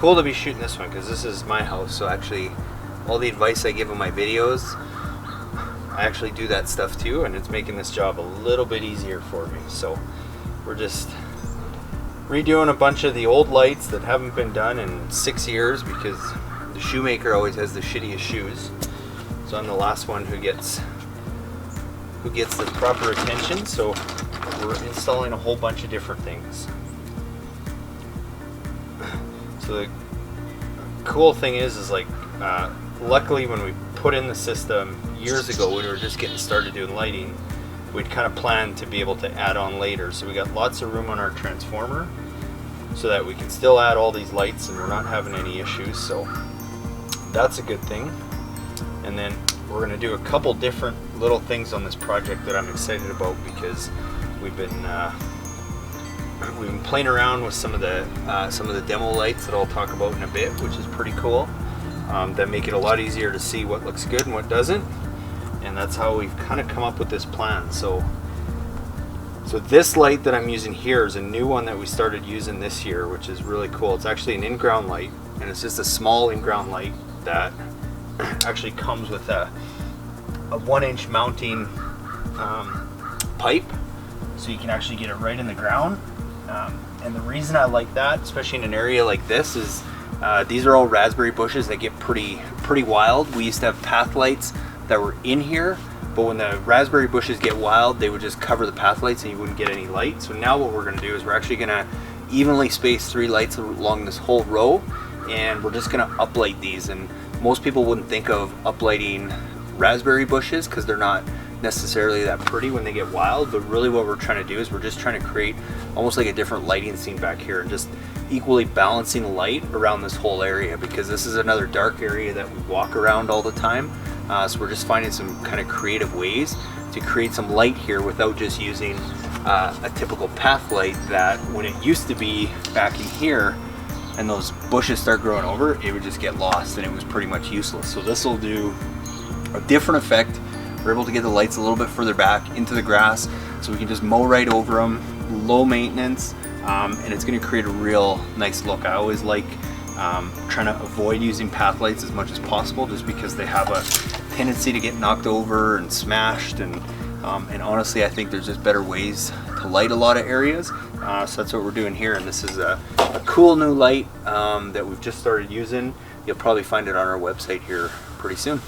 cool to be shooting this one because this is my house. So actually, all the advice I give in my videos, I actually do that stuff too, and it's making this job a little bit easier for me. So we're just redoing a bunch of the old lights that haven't been done in 6 years because the shoemaker always has the shittiest shoes. So I'm the last one who gets the proper attention. So we're installing a whole bunch of different things. So the cool thing is like, luckily when we put in the system years ago when we were just getting started doing lighting, we'd kind of planned to be able to add on later. So we got lots of room on our transformer so that we can still add all these lights and we're not having any issues. So that's a good thing. And then we're going to do a couple different little things on this project that I'm excited about because we've been playing around with some of the demo lights that I'll talk about in a bit, which is pretty cool. That make it a lot easier to see what looks good and what doesn't, and that's how we've kind of come up with this plan. So this light that I'm using here is a new one that we started using this year, which is really cool. It's actually an in-ground light, and it's just a small in-ground light that actually comes with a 1-inch mounting pipe, so you can actually get it right in the ground. And the reason I like that, especially in an area like this, is these are all raspberry bushes that get pretty wild. We used to have path lights that were in here, but when the raspberry bushes get wild, they would just cover the path lights and you wouldn't get any light. So now what we're going to do is we're actually going to evenly space 3 lights along this whole row, and we're just going to uplight these. And most people wouldn't think of uplighting raspberry bushes because they're not necessarily that pretty when they get wild, but really what we're trying to do is we're just trying to create almost like a different lighting scene back here and just equally balancing light around this whole area, because this is another dark area that we walk around all the time. So we're just finding some kind of creative ways to create some light here without just using a typical path light that when it used to be back in here and those bushes start growing over, it would just get lost and it was pretty much useless. So this will do a different effect. We're able to get the lights a little bit further back into the grass so we can just mow right over them, low maintenance, and it's going to create a real nice look. I always like trying to avoid using path lights as much as possible just because they have a tendency to get knocked over and smashed, and honestly I think there's just better ways to light a lot of areas. So that's what we're doing here, and this is a cool new light that we've just started using. You'll probably find it on our website here pretty soon.